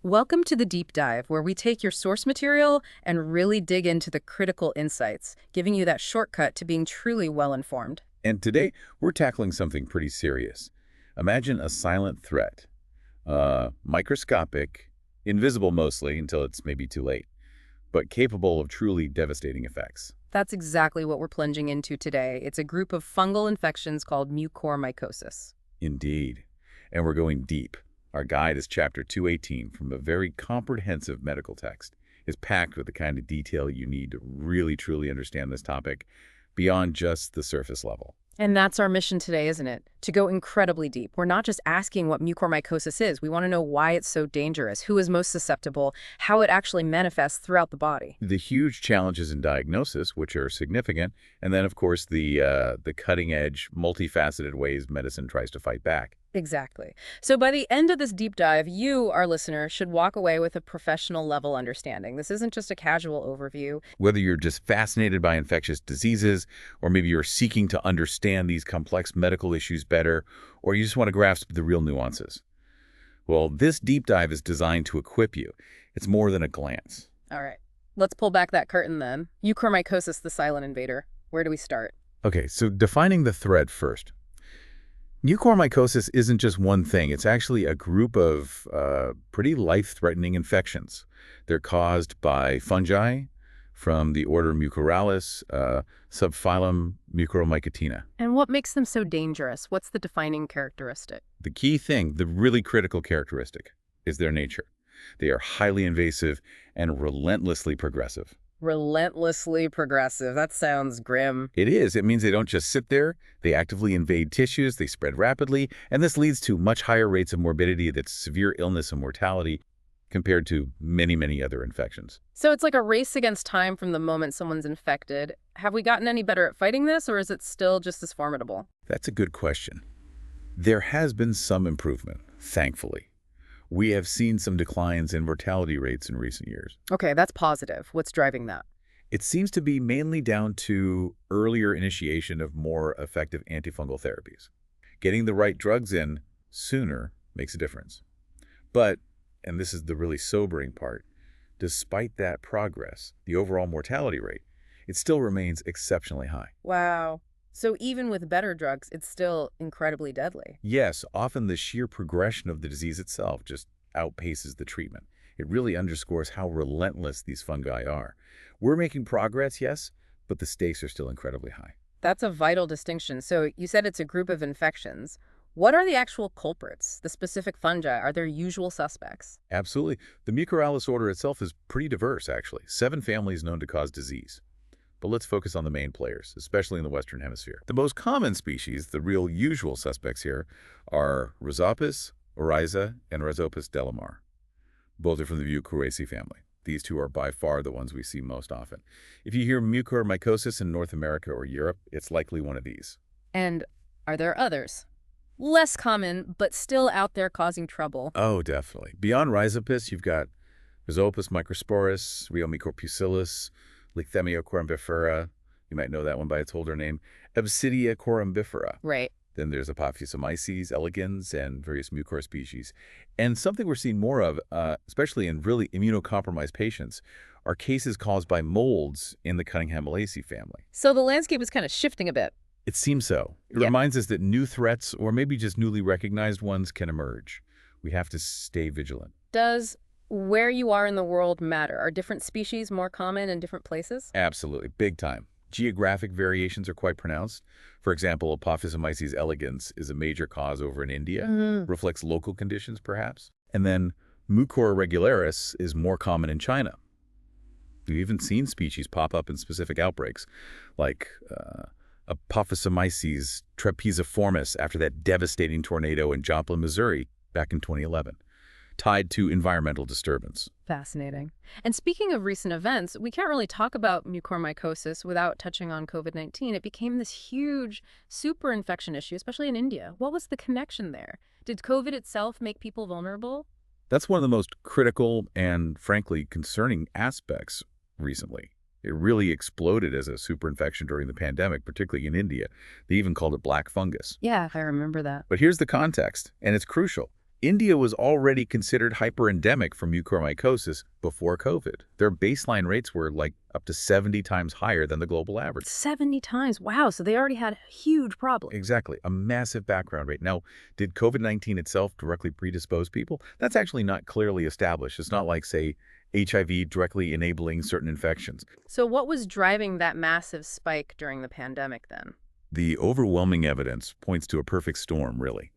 Welcome to the Deep Dive, where we take your source material and really dig into the critical insights, giving you that shortcut to being truly well-informed. And today, we're tackling something pretty serious. Imagine a silent threat. Microscopic, invisible mostly until it's maybe too late, but capable of truly devastating effects. That's exactly what we're plunging into today. It's a group of fungal infections called mucormycosis. Indeed. And we're going deep. Our guide is Chapter 218 from a very comprehensive medical text. It's packed with the kind of detail you need to really, truly understand this topic beyond just the surface level. And that's our mission today, isn't it? To go incredibly deep. We're not just asking what mucormycosis is. We want to know why it's so dangerous, who is most susceptible, how it actually manifests throughout the body. The huge challenges in diagnosis, which are significant, and then, of course, the cutting-edge, multifaceted ways medicine tries to fight back. Exactly. So by the end of this deep dive, you, our listener, should walk away with a professional level understanding. This isn't just a casual overview. Whether you're just fascinated by infectious diseases, or maybe you're seeking to understand these complex medical issues better, or you just want to grasp the real nuances. Well, this deep dive is designed to equip you. It's more than a glance. All right. Let's pull back that curtain then. Mucormycosis, the silent invader. Where do we start? Okay, so defining the threat first. Mucormycosis isn't just one thing. It's actually a group of pretty life-threatening infections. They're caused by fungi from the order Mucorales, subphylum Mucormycotina. And what makes them so dangerous? What's the defining characteristic? The key thing, the really critical characteristic, is their nature. They are highly invasive and relentlessly progressive. Relentlessly progressive. That sounds grim. It is. It means they don't just sit there. They actively invade tissues, they spread rapidly, and this leads to much higher rates of morbidity, that's severe illness and mortality, compared to many, many other infections. So it's like a race against time from the moment someone's infected. Have we gotten any better at fighting this, or is it still just as formidable? That's a good question. There has been some improvement, thankfully. We have seen some declines in mortality rates in recent years. Okay, that's positive. What's driving that? It seems to be mainly down to earlier initiation of more effective antifungal therapies. Getting the right drugs in sooner makes a difference. But, and this is the really sobering part, despite that progress, the overall mortality rate, it still remains exceptionally high. Wow. So even with better drugs, it's still incredibly deadly. Yes, often the sheer progression of the disease itself just outpaces the treatment. It really underscores how relentless these fungi are. We're making progress, yes, but the stakes are still incredibly high. That's a vital distinction. So you said it's a group of infections. What are the actual culprits, the specific fungi? Are there usual suspects? Absolutely. The Mucorales order itself is pretty diverse, actually. 7 families known to cause disease. But let's focus on the main players, especially in the Western Hemisphere. The most common species, the real usual suspects here, are Rhizopus, oryza, and Rhizopus delamar. Both are from the Mucormycosis family. These two are by far the ones we see most often. If you hear mucormycosis in North America or Europe, it's likely one of these. And are there others? Less common, but still out there causing trouble. Oh, definitely. Beyond Rhizopus, you've got Rhizopus microsporus, Rheomycorpucillus, Lithemia corymbifera, you might know that one by its older name, Absidia corymbifera. Right. Then there's Apophthegmyces elegans and various mucor species. And something we're seeing more of, especially in really immunocompromised patients, are cases caused by molds in the Cunningham-Malaceae family. So the landscape is kind of shifting a bit. It seems so. It reminds us that new threats, or maybe just newly recognized ones, can emerge. We have to stay vigilant. Does where you are in the world matter? Are different species more common in different places? Absolutely. Big time. Geographic variations are quite pronounced. For example, Apophthegmyces elegans is a major cause over in India, reflects local conditions perhaps. And then Mucor regularis is more common in China. We've even seen species pop up in specific outbreaks, like Apophthegmyces trapeziformis after that devastating tornado in Joplin, Missouri back in 2011. Tied to environmental disturbance. Fascinating. And speaking of recent events, we can't really talk about mucormycosis without touching on COVID-19. It became this huge superinfection issue, especially in India. What was the connection there? Did COVID itself make people vulnerable? That's one of the most critical and, frankly, concerning aspects recently. It really exploded as a superinfection during the pandemic, particularly in India. They even called it black fungus. Yeah, I remember that. But here's the context, and it's crucial. India was already considered hyperendemic for mucormycosis before COVID. Their baseline rates were like up to 70 times higher than the global average. 70 times. Wow, so they already had a huge problem. Exactly, a massive background rate. Now, did COVID-19 itself directly predispose people? That's actually not clearly established. It's not like, say, HIV directly enabling certain infections. So what was driving that massive spike during the pandemic then? The overwhelming evidence points to a perfect storm, really.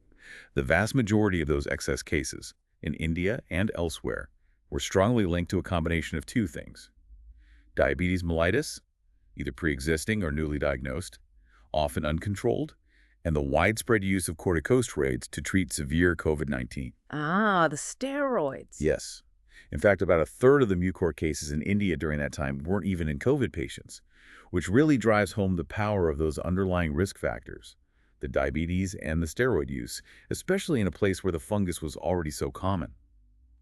The vast majority of those excess cases, in India and elsewhere, were strongly linked to a combination of two things. Diabetes mellitus, either pre-existing or newly diagnosed, often uncontrolled, and the widespread use of corticosteroids to treat severe COVID-19. Ah, the steroids. Yes. In fact, about a third of the Mucor cases in India during that time weren't even in COVID patients, which really drives home the power of those underlying risk factors, the diabetes and the steroid use, especially in a place where the fungus was already so common.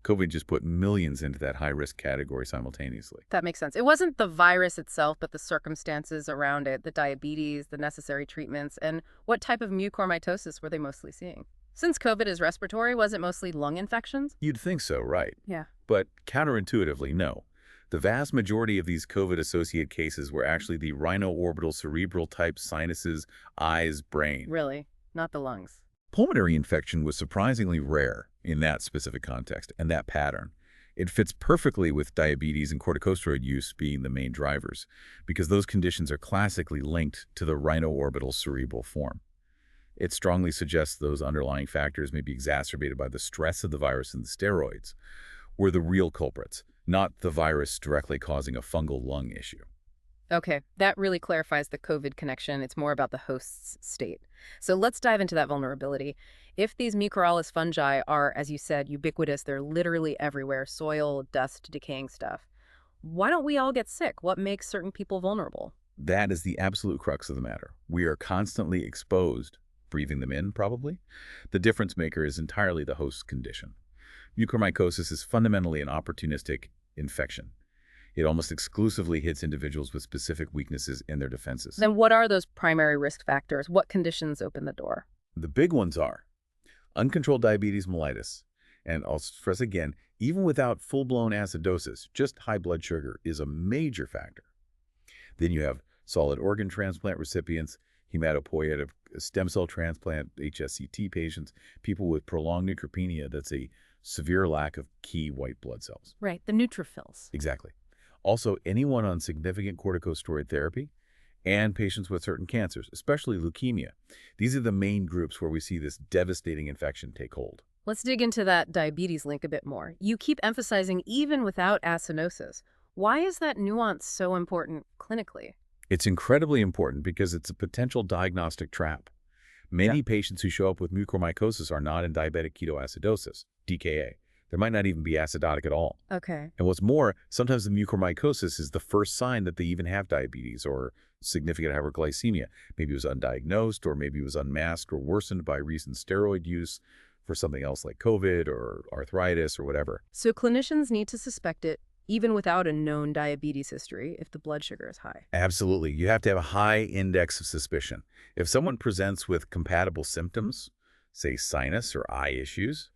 COVID just put millions into that high-risk category simultaneously. That makes sense. It wasn't the virus itself, but the circumstances around it, the diabetes, the necessary treatments, and what type of mucormycosis were they mostly seeing? Since COVID is respiratory, was it mostly lung infections? You'd think so, right? Yeah. But counterintuitively, no. The vast majority of these COVID-associated cases were actually the rhino-orbital-cerebral type sinuses, eyes, brain. Really? Not the lungs. Pulmonary infection was surprisingly rare in that specific context and that pattern. It fits perfectly with diabetes and corticosteroid use being the main drivers, because those conditions are classically linked to the rhino-orbital-cerebral form. It strongly suggests those underlying factors may be exacerbated by the stress of the virus and the steroids, were the real culprits, not the virus directly causing a fungal lung issue. Okay, that really clarifies the COVID connection. It's more about the host's state. So let's dive into that vulnerability. If these mucorales fungi are, as you said, ubiquitous, they're literally everywhere, soil, dust, decaying stuff, why don't we all get sick? What makes certain people vulnerable? That is the absolute crux of the matter. We are constantly exposed, breathing them in probably. The difference maker is entirely the host's condition. Mucormycosis is fundamentally an opportunistic infection. It almost exclusively hits individuals with specific weaknesses in their defenses. Then what are those primary risk factors? What conditions open the door? The big ones are uncontrolled diabetes mellitus. And I'll stress again, even without full-blown acidosis, just high blood sugar is a major factor. Then you have solid organ transplant recipients, hematopoietic stem cell transplant, HSCT patients, people with prolonged neutropenia, that's a severe lack of key white blood cells. Right, the neutrophils. Exactly. Also, anyone on significant corticosteroid therapy and patients with certain cancers, especially leukemia. These are the main groups where we see this devastating infection take hold. Let's dig into that diabetes link a bit more. You keep emphasizing even without acidosis. Why is that nuance so important clinically? It's incredibly important because it's a potential diagnostic trap. Many patients who show up with mucormycosis are not in diabetic ketoacidosis, DKA. There might not even be acidotic at all. Okay. And what's more, sometimes the mucormycosis is the first sign that they even have diabetes or significant hyperglycemia. Maybe it was undiagnosed, or maybe it was unmasked or worsened by recent steroid use for something else like COVID or arthritis or whatever. So clinicians need to suspect it even without a known diabetes history if the blood sugar is high. Absolutely. You have to have a high index of suspicion. If someone presents with compatible symptoms, say sinus or eye issues,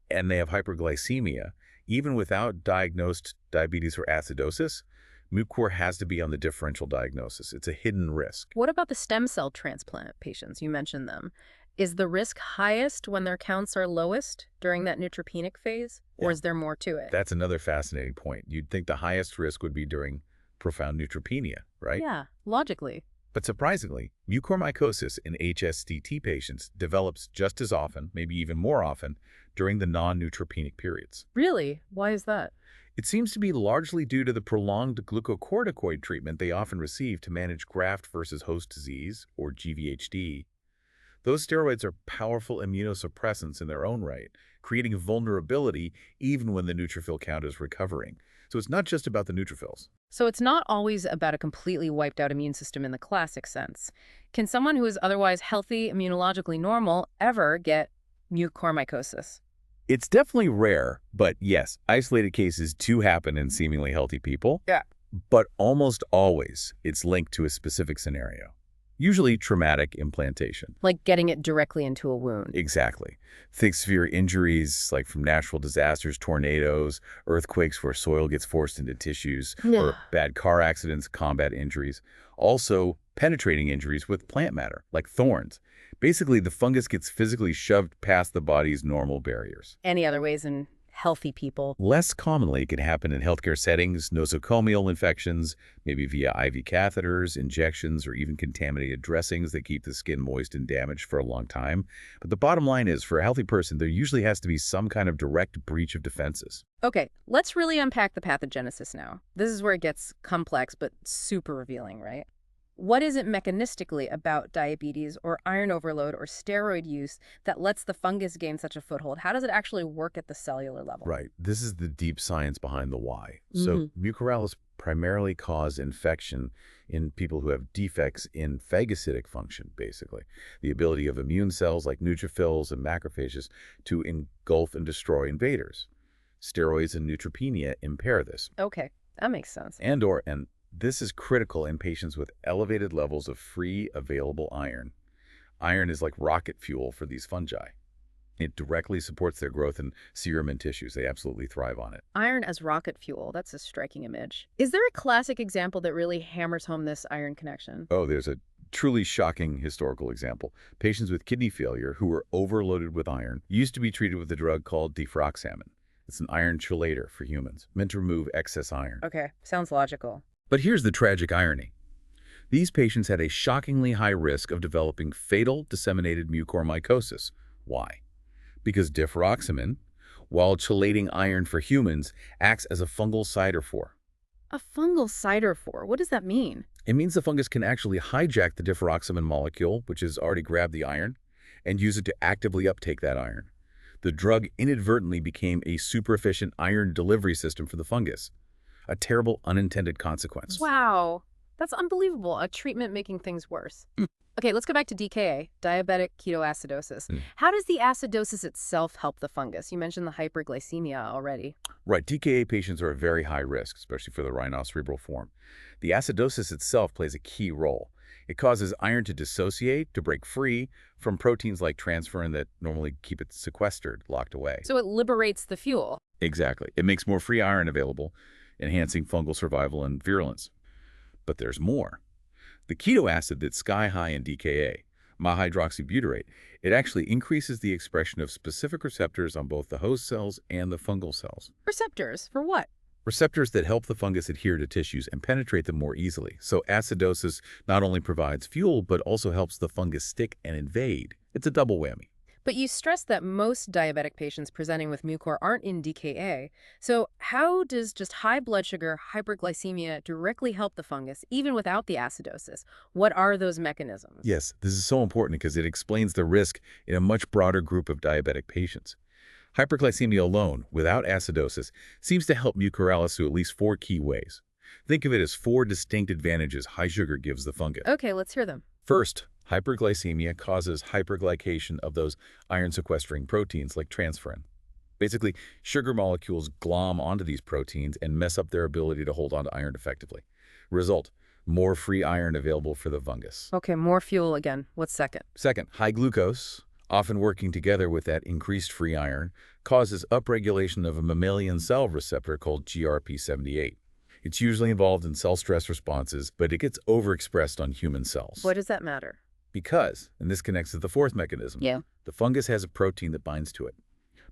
and they have hyperglycemia, even without diagnosed diabetes or acidosis, Mucor has to be on the differential diagnosis. It's a hidden risk. What about the stem cell transplant patients? You mentioned them. Is the risk highest when their counts are lowest during that neutropenic phase, or is there more to it? That's another fascinating point. You'd think the highest risk would be during profound neutropenia, right? Yeah, logically. But surprisingly, mucormycosis in HSCT patients develops just as often, maybe even more often, during the non-neutropenic periods. Really? Why is that? It seems to be largely due to the prolonged glucocorticoid treatment they often receive to manage graft versus host disease, or GVHD. Those steroids are powerful immunosuppressants in their own right, creating vulnerability even when the neutrophil count is recovering. So it's not just about the neutrophils. So it's not always about a completely wiped out immune system in the classic sense. Can someone who is otherwise healthy, immunologically normal, ever get mucormycosis? It's definitely rare, but yes, isolated cases do happen in seemingly healthy people. Yeah. But almost always, it's linked to a specific scenario. usually traumatic implantation. Like getting it directly into a wound. Exactly. Think severe injuries like from natural disasters, tornadoes, earthquakes where soil gets forced into tissues, or bad car accidents, combat injuries. Also, penetrating injuries with plant matter, like thorns. Basically, the fungus gets physically shoved past the body's normal barriers. Any other ways in healthy people? Less commonly, it can happen in healthcare settings, nosocomial infections, maybe via IV catheters, injections, or even contaminated dressings that keep the skin moist and damaged for a long time. But the bottom line is, for a healthy person, there usually has to be some kind of direct breach of defenses. Okay, let's really unpack the pathogenesis now. This is where it gets complex, but super revealing, right? What is it mechanistically about diabetes or iron overload or steroid use that lets the fungus gain such a foothold? How does it actually work at the cellular level? Right. This is the deep science behind the why. So Mucorales primarily cause infection in people who have defects in phagocytic function, basically. The ability of immune cells like neutrophils and macrophages to engulf and destroy invaders. Steroids and neutropenia impair this. Okay, that makes sense. And this is critical in patients with elevated levels of free available iron. Iron is like rocket fuel for these fungi. It directly supports their growth in serum and tissues. They absolutely thrive on it. Iron as rocket fuel. That's a striking image. Is there a classic example that really hammers home this iron connection? Oh, there's a truly shocking historical example. Patients with kidney failure who were overloaded with iron used to be treated with a drug called deferoxamine. It's an iron chelator for humans, meant to remove excess iron. Okay, sounds logical. But here's the tragic irony. These patients had a shockingly high risk of developing fatal disseminated mucormycosis. Why? Because deferoxamine, while chelating iron for humans, acts as a fungal siderophore. A fungal siderophore? What does that mean? It means the fungus can actually hijack the deferoxamine molecule, which has already grabbed the iron, and use it to actively uptake that iron. The drug inadvertently became a super efficient iron delivery system for the fungus. A terrible unintended consequence. Wow, that's unbelievable. A treatment making things worse. Okay, let's go back to DKA, diabetic ketoacidosis. How does the acidosis itself help the fungus? You mentioned the hyperglycemia already. Right, DKA patients are at very high risk, especially for the rhino-cerebral form. The acidosis itself plays a key role. It causes iron to dissociate, to break free from proteins like transferrin that normally keep it sequestered, locked away. So it liberates the fuel. Exactly. It makes more free iron available, enhancing fungal survival and virulence. But there's more. The keto acid that's sky high in DKA, mahydroxybutyrate, it actually increases the expression of specific receptors on both the host cells and the fungal cells. Receptors? For what? Receptors that help the fungus adhere to tissues and penetrate them more easily. So acidosis not only provides fuel, but also helps the fungus stick and invade. It's a double whammy. But you stressed that most diabetic patients presenting with mucor aren't in DKA. So how does just high blood sugar, hyperglycemia directly help the fungus, even without the acidosis? What are those mechanisms? Yes, this is so important because it explains the risk in a much broader group of diabetic patients. Hyperglycemia alone, without acidosis, seems to help Mucorales through at least 4 key ways. Think of it as 4 distinct advantages high sugar gives the fungus. Okay, let's hear them. First, hyperglycemia causes hyperglycation of those iron-sequestering proteins like transferrin. Basically, sugar molecules glom onto these proteins and mess up their ability to hold on to iron effectively. Result, more free iron available for the fungus. Okay, more fuel again. What's second? Second, high glucose, often working together with that increased free iron, causes upregulation of a mammalian cell receptor called GRP78. It's usually involved in cell stress responses, but it gets overexpressed on human cells. Why does that matter? Because, and this connects to the fourth mechanism, the fungus has a protein that binds to it.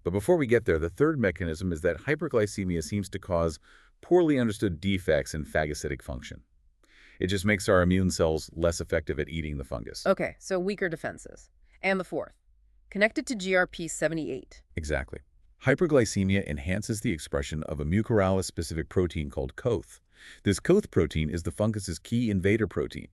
But before we get there, the third mechanism is that hyperglycemia seems to cause poorly understood defects in phagocytic function. It just makes our immune cells less effective at eating the fungus. Okay, so weaker defenses. And the fourth, connected to GRP78. Exactly. Hyperglycemia enhances the expression of a Mucorales-specific protein called COATH. This COATH protein is the fungus's key invader protein.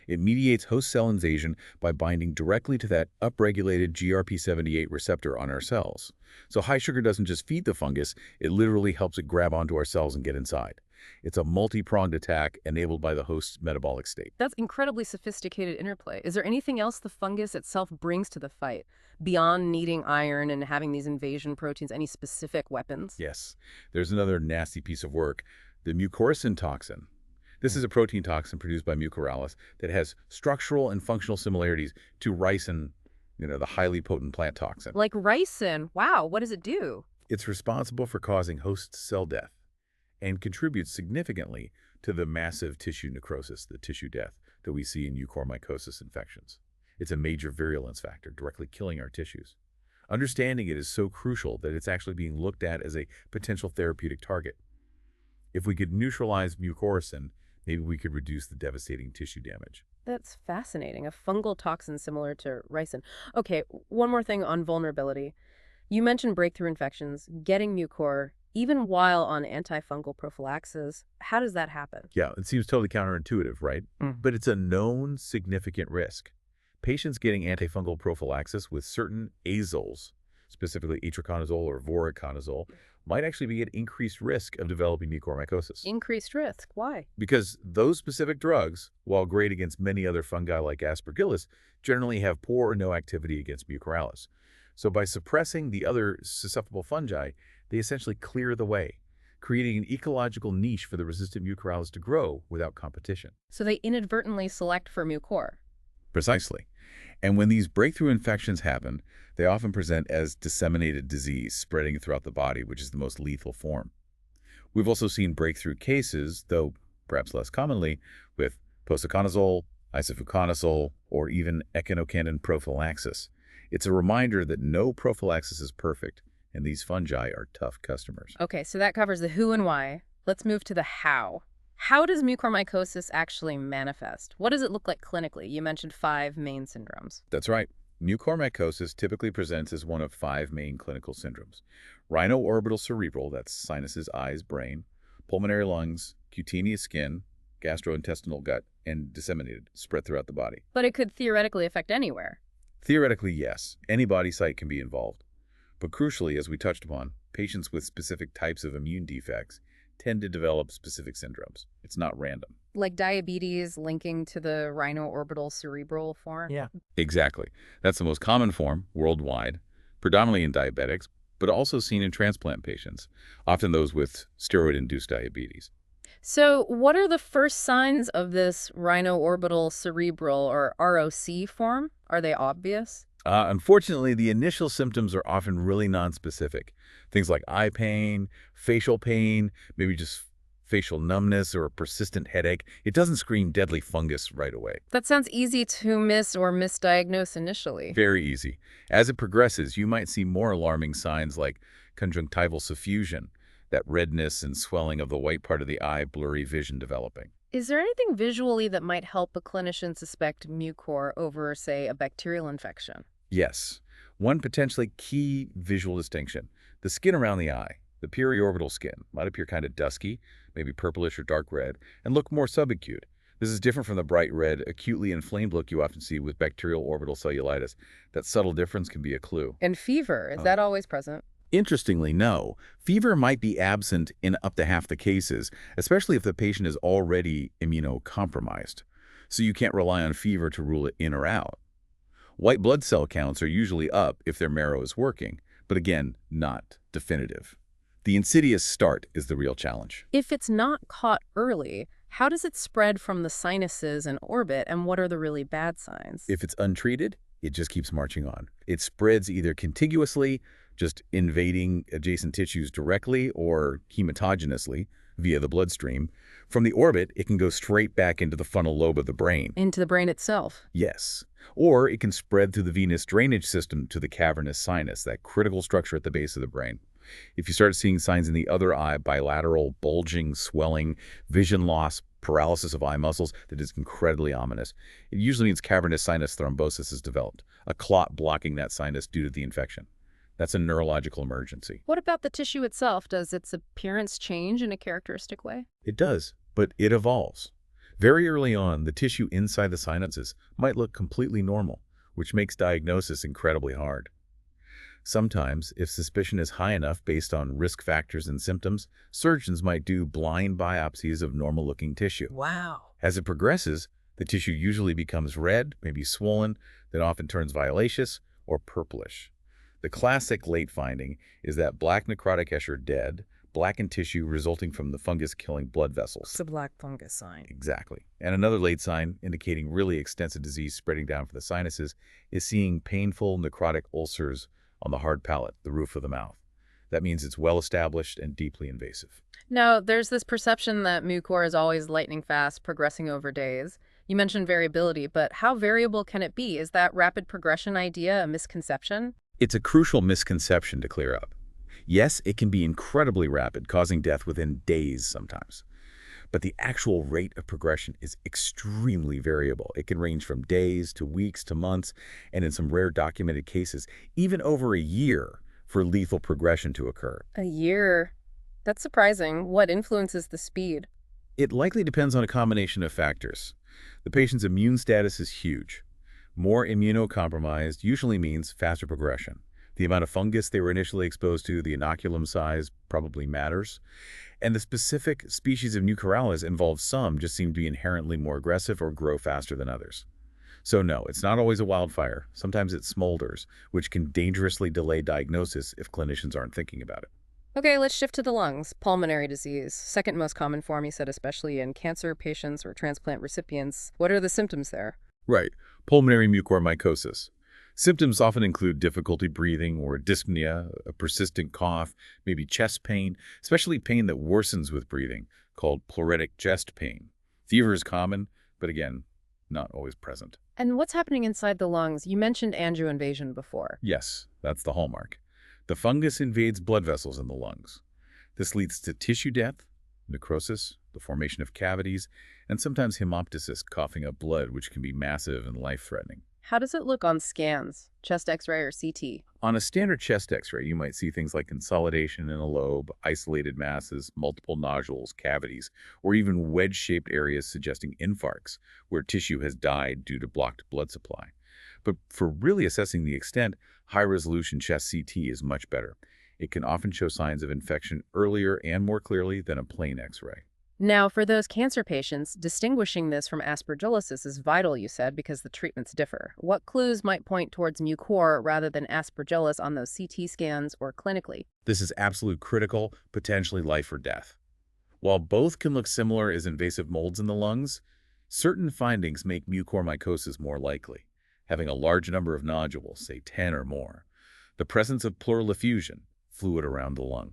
It mediates host cell invasion by binding directly to that upregulated GRP78 receptor on our cells. So high sugar doesn't just feed the fungus, it literally helps it grab onto our cells and get inside. It's a multi-pronged attack enabled by the host's metabolic state. That's incredibly sophisticated interplay. Is there anything else the fungus itself brings to the fight? Beyond needing iron and having these invasion proteins, any specific weapons? Yes. There's another nasty piece of work, the mucormycosis toxin. This is a protein toxin produced by Mucormycosis that has structural and functional similarities to ricin, the highly potent plant toxin. Like ricin. Wow, what does it do? It's responsible for causing host cell death and contributes significantly to the massive tissue necrosis, the tissue death that we see in mucormycosis infections. It's a major virulence factor, directly killing our tissues. Understanding it is so crucial that it's actually being looked at as a potential therapeutic target. If we could neutralize mucormycosis, maybe we could reduce the devastating tissue damage. That's fascinating. A fungal toxin similar to ricin. Okay, one more thing on vulnerability. You mentioned breakthrough infections, getting mucor, even while on antifungal prophylaxis. How does that happen? Yeah, it seems totally counterintuitive, right? But it's a known significant risk. Patients getting antifungal prophylaxis with certain azoles, specifically itraconazole or voriconazole, might actually be at increased risk of developing mucormycosis. Increased risk. Why? Because those specific drugs, while great against many other fungi like Aspergillus, generally have poor or no activity against mucormycosis. So by suppressing the other susceptible fungi, they essentially clear the way, creating an ecological niche for the resistant mucormycosis to grow without competition. So they inadvertently select for mucor. Precisely. And when these breakthrough infections happen, they often present as disseminated disease spreading throughout the body, which is the most lethal form. We've also seen breakthrough cases, though perhaps less commonly, with posaconazole, isofluconazole, or even echinocandin prophylaxis. It's a reminder that no prophylaxis is perfect, and these fungi are tough customers. Okay, so that covers the who and why. Let's move to the how. How does mucormycosis actually manifest? What does it look like clinically? You mentioned 5 main syndromes. That's right. Mucormycosis typically presents as one of 5 main clinical syndromes. Rhino-orbital-cerebral, that's sinuses, eyes, brain, pulmonary lungs, cutaneous skin, gastrointestinal gut, and disseminated, spread throughout the body. But it could theoretically affect anywhere. Theoretically, yes. Any body site can be involved. But crucially, as we touched upon, patients with specific types of immune defects tend to develop specific syndromes. It's not random. Like diabetes linking to the rhino-orbital-cerebral form? Yeah. Exactly. That's the most common form worldwide, predominantly in diabetics, but also seen in transplant patients, often those with steroid-induced diabetes. So what are the first signs of this rhino-orbital-cerebral or ROC form? Are they obvious? Unfortunately, the initial symptoms are often really nonspecific. Things like eye pain, facial pain, maybe just facial numbness or a persistent headache. It doesn't scream deadly fungus right away. That sounds easy to miss or misdiagnose initially. Very easy. As it progresses, you might see more alarming signs like conjunctival suffusion, that redness and swelling of the white part of the eye, blurry vision developing. Is there anything visually that might help a clinician suspect mucor over, say, a bacterial infection? Yes. One potentially key visual distinction. The skin around the eye, the periorbital skin, might appear kind of dusky, maybe purplish or dark red, and look more subacute. This is different from the bright red, acutely inflamed look you often see with bacterial orbital cellulitis. That subtle difference can be a clue. And fever, is that always present? Interestingly, no. Fever might be absent in up to half the cases, especially if the patient is already immunocompromised. So you can't rely on fever to rule it in or out. White blood cell counts are usually up if their marrow is working, but again, not definitive. The insidious start is the real challenge. If it's not caught early, how does it spread from the sinuses and orbit, and what are the really bad signs? If it's untreated, it just keeps marching on. It spreads either contiguously, just invading adjacent tissues directly, or hematogenously via the bloodstream. From the orbit, it can go straight back into the frontal lobe of the brain. Into the brain itself? Yes. Or it can spread through the venous drainage system to the cavernous sinus, that critical structure at the base of the brain. If you start seeing signs in the other eye, bilateral, bulging, swelling, vision loss, paralysis of eye muscles, that is incredibly ominous. It usually means cavernous sinus thrombosis has developed, a clot blocking that sinus due to the infection. That's a neurological emergency. What about the tissue itself? Does its appearance change in a characteristic way? It does, but it evolves. Very early on, the tissue inside the sinuses might look completely normal, which makes diagnosis incredibly hard. Sometimes, if suspicion is high enough based on risk factors and symptoms, surgeons might do blind biopsies of normal-looking tissue. Wow. As it progresses, the tissue usually becomes red, maybe swollen, then often turns violaceous or purplish. The classic late finding is that black necrotic Escher dead, blackened tissue resulting from the fungus killing blood vessels. It's a black fungus sign. Exactly. And another late sign indicating really extensive disease spreading down from the sinuses is seeing painful necrotic ulcers on the hard palate, the roof of the mouth. That means it's well established and deeply invasive. Now, there's this perception that mucor is always lightning fast, progressing over days. You mentioned variability, but how variable can it be? Is that rapid progression idea a misconception? It's a crucial misconception to clear up. Yes, it can be incredibly rapid, causing death within days sometimes. But the actual rate of progression is extremely variable. It can range from days to weeks to months, and in some rare documented cases, even over a year for lethal progression to occur. A year. That's surprising. What influences the speed? It likely depends on a combination of factors. The patient's immune status is huge. More immunocompromised usually means faster progression. The amount of fungus they were initially exposed to, the inoculum size, probably matters. And the specific species of Mucormycosis involved some just seem to be inherently more aggressive or grow faster than others. So no, it's not always a wildfire. Sometimes it smolders, which can dangerously delay diagnosis if clinicians aren't thinking about it. Okay, let's shift to the lungs. Pulmonary disease. Second most common form, you said, especially in cancer patients or transplant recipients. What are the symptoms there? Right. Pulmonary mucormycosis. Symptoms often include difficulty breathing or dyspnea, a persistent cough, maybe chest pain, especially pain that worsens with breathing, called pleuritic chest pain. Fever is common, but again, not always present. And what's happening inside the lungs? You mentioned angioinvasion before. Yes, that's the hallmark. The fungus invades blood vessels in the lungs. This leads to tissue death, necrosis, the formation of cavities, and sometimes hemoptysis, coughing up blood, which can be massive and life-threatening. How does it look on scans? Chest X-ray or CT? On a standard chest X-ray, you might see things like consolidation in a lobe, isolated masses, multiple nodules, cavities, or even wedge-shaped areas suggesting infarcts, where tissue has died due to blocked blood supply. But for really assessing the extent, high-resolution chest CT is much better. It can often show signs of infection earlier and more clearly than a plain X-ray. Now, for those cancer patients, distinguishing this from aspergillosis is vital, you said, because the treatments differ. What clues might point towards mucor rather than aspergillus on those CT scans or clinically? This is absolute critical, potentially life or death. While both can look similar as invasive molds in the lungs, certain findings make mucormycosis more likely, having a large number of nodules, say 10 or more, the presence of pleural effusion, fluid around the lung,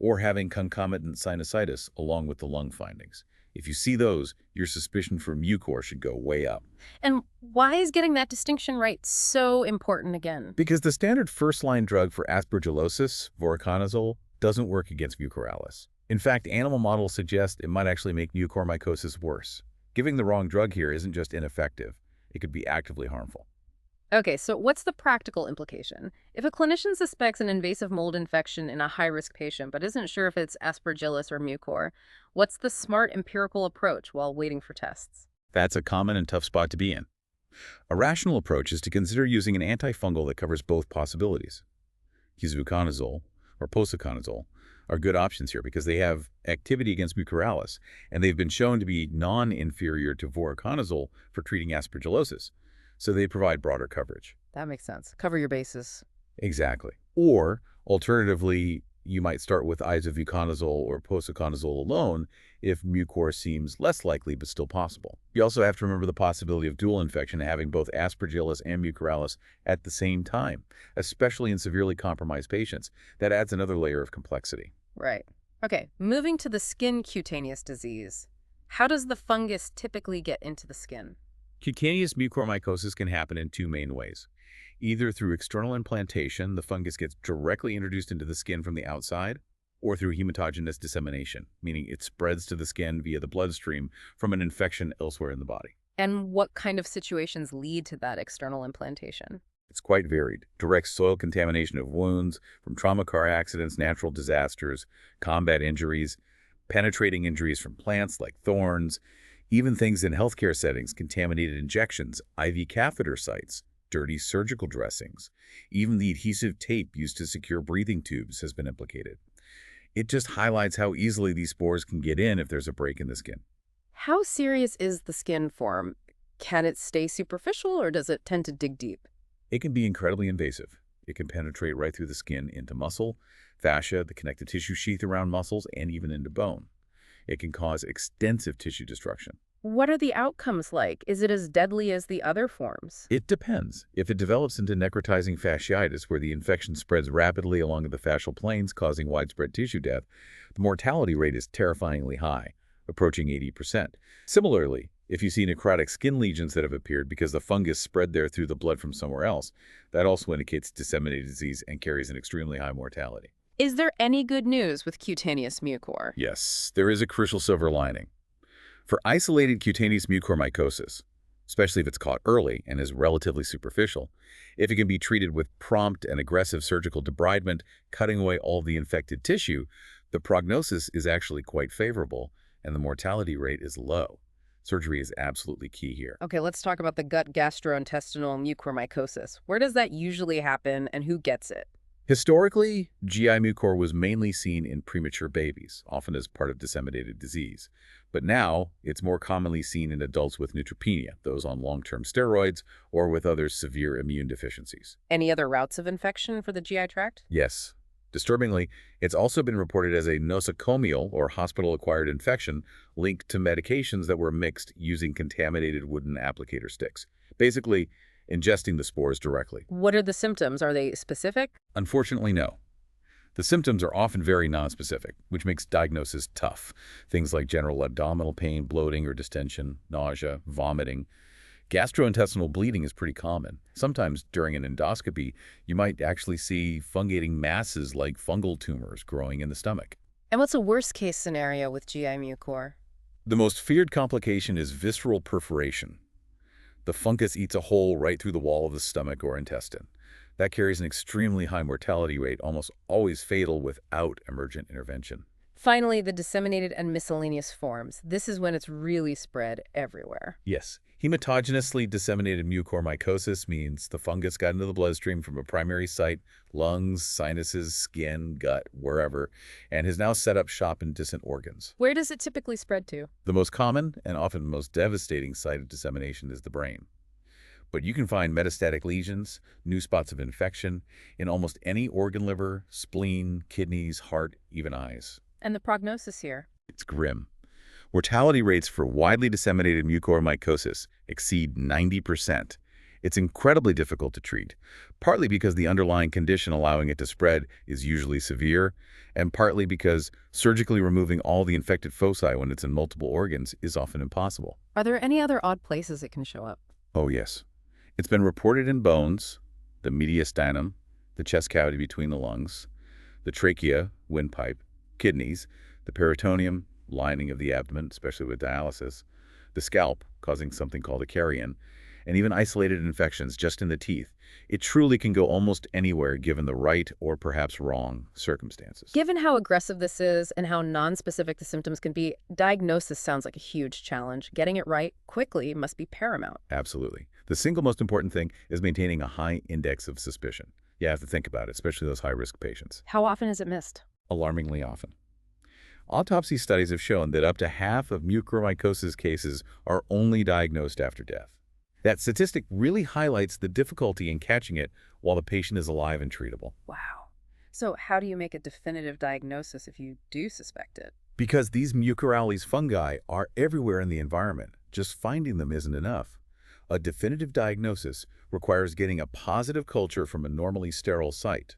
or having concomitant sinusitis along with the lung findings. If you see those, your suspicion for mucor should go way up. And why is getting that distinction right so important again? Because the standard first-line drug for aspergillosis, voriconazole, doesn't work against mucormycosis. In fact, animal models suggest it might actually make mucormycosis worse. Giving the wrong drug here isn't just ineffective, it could be actively harmful. Okay, so what's the practical implication? If a clinician suspects an invasive mold infection in a high-risk patient but isn't sure if it's aspergillus or mucor, what's the smart empirical approach while waiting for tests? That's a common and tough spot to be in. A rational approach is to consider using an antifungal that covers both possibilities. Ketoconazole or posaconazole are good options here because they have activity against mucormycosis, and they've been shown to be non-inferior to voriconazole for treating aspergillosis. So they provide broader coverage. That makes sense. Cover your bases. Exactly. Or, alternatively, you might start with isovuconazole or posaconazole alone if mucor seems less likely but still possible. You also have to remember the possibility of dual infection, having both aspergillus and mucormycosis at the same time, especially in severely compromised patients. That adds another layer of complexity. Right. Okay, moving to the skin cutaneous disease. How does the fungus typically get into the skin? Cutaneous mucormycosis can happen in two main ways. Either through external implantation, the fungus gets directly introduced into the skin from the outside, or through hematogenous dissemination, meaning it spreads to the skin via the bloodstream from an infection elsewhere in the body. And what kind of situations lead to that external implantation? It's quite varied. Direct soil contamination of wounds, from trauma car accidents, natural disasters, combat injuries, penetrating injuries from plants like thorns, even things in healthcare settings, contaminated injections, IV catheter sites, dirty surgical dressings. Even the adhesive tape used to secure breathing tubes has been implicated. It just highlights how easily these spores can get in if there's a break in the skin. How serious is the skin form? Can it stay superficial or does it tend to dig deep? It can be incredibly invasive. It can penetrate right through the skin into muscle, fascia, the connective tissue sheath around muscles, and even into bone. It can cause extensive tissue destruction. What are the outcomes like? Is it as deadly as the other forms? It depends. If it develops into necrotizing fasciitis, where the infection spreads rapidly along the fascial planes, causing widespread tissue death, the mortality rate is terrifyingly high, approaching 80%. Similarly, if you see necrotic skin lesions that have appeared because the fungus spread there through the blood from somewhere else, that also indicates disseminated disease and carries an extremely high mortality. Is there any good news with cutaneous mucor? Yes, there is a crucial silver lining. For isolated cutaneous mucormycosis, especially if it's caught early and is relatively superficial, if it can be treated with prompt and aggressive surgical debridement, cutting away all the infected tissue, the prognosis is actually quite favorable and the mortality rate is low. Surgery is absolutely key here. Okay, let's talk about the gut gastrointestinal mucormycosis. Where does that usually happen and who gets it? Historically, GI mucor was mainly seen in premature babies, often as part of disseminated disease. But now, it's more commonly seen in adults with neutropenia, those on long-term steroids, or with other severe immune deficiencies. Any other routes of infection for the GI tract? Yes. Disturbingly, it's also been reported as a nosocomial or hospital-acquired infection linked to medications that were mixed using contaminated wooden applicator sticks. Basically, ingesting the spores directly. What are the symptoms? Are they specific? Unfortunately, no. The symptoms are often very nonspecific, which makes diagnosis tough. Things like general abdominal pain, bloating or distension, nausea, vomiting. Gastrointestinal bleeding is pretty common. Sometimes during an endoscopy, you might actually see fungating masses like fungal tumors growing in the stomach. And what's a worst-case scenario with GI mucor? The most feared complication is visceral perforation. The fungus eats a hole right through the wall of the stomach or intestine. That carries an extremely high mortality rate, almost always fatal without emergent intervention. Finally, the disseminated and miscellaneous forms. This is when it's really spread everywhere. Yes, hematogenously disseminated mucormycosis means the fungus got into the bloodstream from a primary site, lungs, sinuses, skin, gut, wherever, and has now set up shop in distant organs. Where does it typically spread to? The most common and often most devastating site of dissemination is the brain. But you can find metastatic lesions, new spots of infection, in almost any organ: liver, spleen, kidneys, heart, even eyes. And the prognosis here? It's grim. Mortality rates for widely disseminated mucormycosis exceed 90%. It's incredibly difficult to treat, partly because the underlying condition allowing it to spread is usually severe, and partly because surgically removing all the infected foci when it's in multiple organs is often impossible. Are there any other odd places it can show up? Oh, yes. It's been reported in bones, the mediastinum, the chest cavity between the lungs, the trachea, windpipe, kidneys, the peritoneum, lining of the abdomen, especially with dialysis, the scalp, causing something called a carrion, and even isolated infections just in the teeth. It truly can go almost anywhere given the right or perhaps wrong circumstances. Given how aggressive this is and how nonspecific the symptoms can be, diagnosis sounds like a huge challenge. Getting it right quickly must be paramount. Absolutely. The single most important thing is maintaining a high index of suspicion. You have to think about it, especially those high-risk patients. How often is it missed? Alarmingly often. Autopsy studies have shown that up to half of mucormycosis cases are only diagnosed after death. That statistic really highlights the difficulty in catching it while the patient is alive and treatable. Wow. So how do you make a definitive diagnosis if you do suspect it? Because these Mucorales fungi are everywhere in the environment, just finding them isn't enough. A definitive diagnosis requires getting a positive culture from a normally sterile site.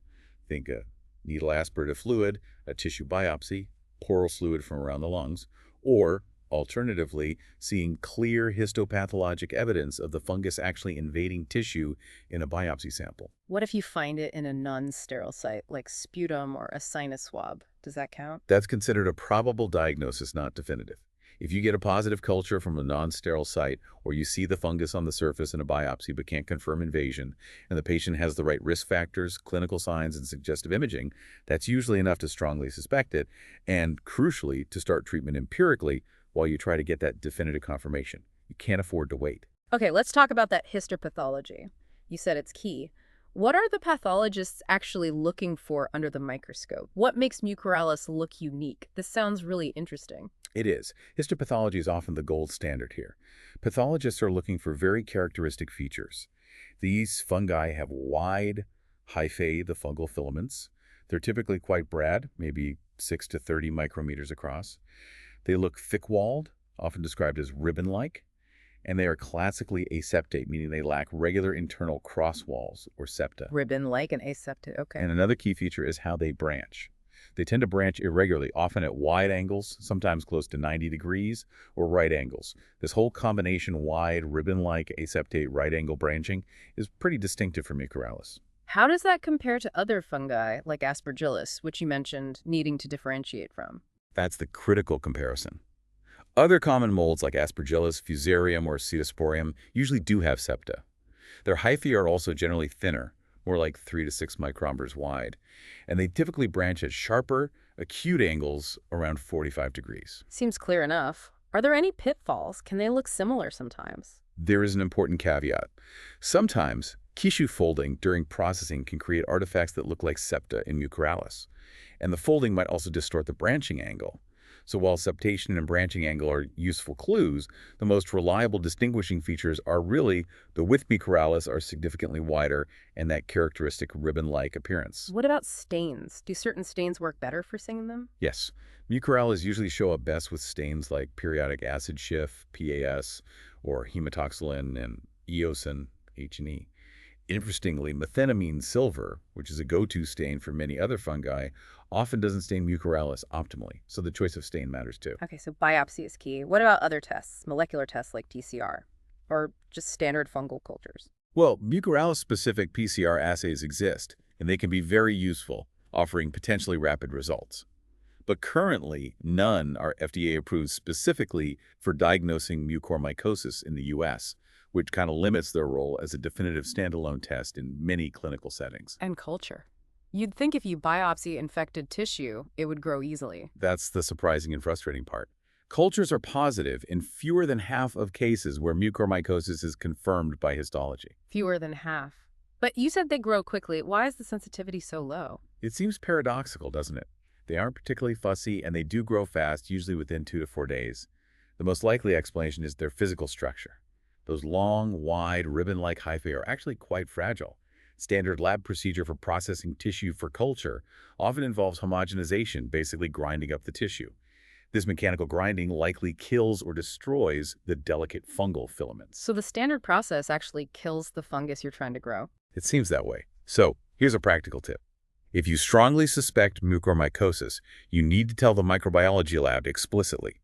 Think a needle aspirated fluid, a tissue biopsy, pleural fluid from around the lungs, or alternatively, seeing clear histopathologic evidence of the fungus actually invading tissue in a biopsy sample. What if you find it in a non-sterile site, like sputum or a sinus swab? Does that count? That's considered a probable diagnosis, not definitive. If you get a positive culture from a non-sterile site, or you see the fungus on the surface in a biopsy but can't confirm invasion, and the patient has the right risk factors, clinical signs, and suggestive imaging, that's usually enough to strongly suspect it, and crucially, to start treatment empirically while you try to get that definitive confirmation. You can't afford to wait. Okay, let's talk about that histopathology. You said it's key. What are the pathologists actually looking for under the microscope? What makes Mucorales look unique? This sounds really interesting. It is. Histopathology is often the gold standard here. Pathologists are looking for very characteristic features. These fungi have wide, Hyphae, the fungal filaments. They're typically quite broad, maybe 6 to 30 micrometers across. They look thick-walled, often described as ribbon-like, and they are classically aseptate, meaning they lack regular internal cross walls or septa. Ribbon-like and aseptate. Okay. And another key feature is how they branch. They tend to branch irregularly, often at wide angles, sometimes close to 90 degrees, or right angles. This whole combination wide, ribbon-like, aseptate, right-angle branching is pretty distinctive for Mucorales. How does that compare to other fungi, like Aspergillus, which you mentioned needing to differentiate from? That's the critical comparison. Other common molds like Aspergillus, Fusarium, or Cetosporium usually do have septa. Their hyphae are also generally thinner, more like 3 to 6 micrometers wide, and they typically branch at sharper, acute angles around 45 degrees. Seems clear enough. Are there any pitfalls? Can they look similar sometimes? There is an important caveat. Sometimes, tissue folding during processing can create artifacts that look like septa in Mucorales, and the folding might also distort the branching angle. So while septation and branching angle are useful clues, the most reliable distinguishing features are really the width Mucorales are significantly wider and that characteristic ribbon-like appearance. What about stains? Do certain stains work better for seeing them? Yes, Mucorales usually show up best with stains like periodic acid Schiff, PAS, or hematoxylin and eosin, H&E. Interestingly, methenamine silver, which is a go-to stain for many other fungi, often doesn't stain Mucorales optimally, so the choice of stain matters too. Okay, so biopsy is key. What about other tests, molecular tests like TCR, or just standard fungal cultures? Well, Mucorales-specific PCR assays exist, and they can be very useful, offering potentially rapid results. But currently, none are FDA approved specifically for diagnosing mucormycosis in the U.S., which kind of limits their role as a definitive standalone test in many clinical settings. And culture. You'd think if you biopsy infected tissue, it would grow easily. That's the surprising and frustrating part. Cultures are positive in fewer than half of cases where mucormycosis is confirmed by histology. Fewer than half. But you said they grow quickly. Why is the sensitivity so low? It seems paradoxical, doesn't it? They aren't particularly fussy, and they do grow fast, usually within 2 to 4 days. The most likely explanation is their physical structure. Those long, wide, ribbon-like hyphae are actually quite fragile. Standard lab procedure for processing tissue for culture often involves homogenization, basically grinding up the tissue. This mechanical grinding likely kills or destroys the delicate fungal filaments. So the standard process actually kills the fungus you're trying to grow? It seems that way. So, here's a practical tip. If you strongly suspect mucormycosis, you need to tell the microbiology lab explicitly.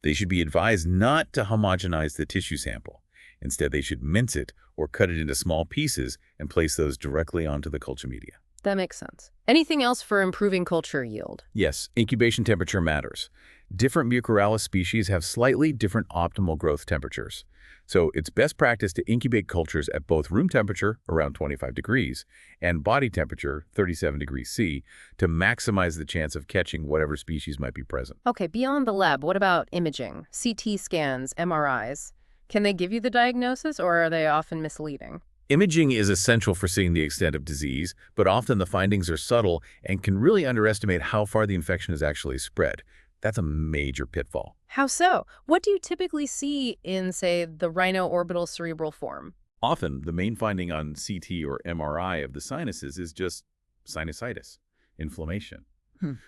They should be advised not to homogenize the tissue sample. Instead, they should mince it or cut it into small pieces and place those directly onto the culture media. That makes sense. Anything else for improving culture yield? Yes, incubation temperature matters. Different Mucorales species have slightly different optimal growth temperatures. So it's best practice to incubate cultures at both room temperature, around 25 degrees, and body temperature, 37 degrees C, to maximize the chance of catching whatever species might be present. Okay, beyond the lab, what about imaging? CT scans, MRIs? Can they give you the diagnosis, or are they often misleading? Imaging is essential for seeing the extent of disease, but often the findings are subtle and can really underestimate how far the infection has actually spread. That's a major pitfall. How so? What do you typically see in, say, the rhino-orbital-cerebral form? Often, the main finding on CT or MRI of the sinuses is just sinusitis, inflammation,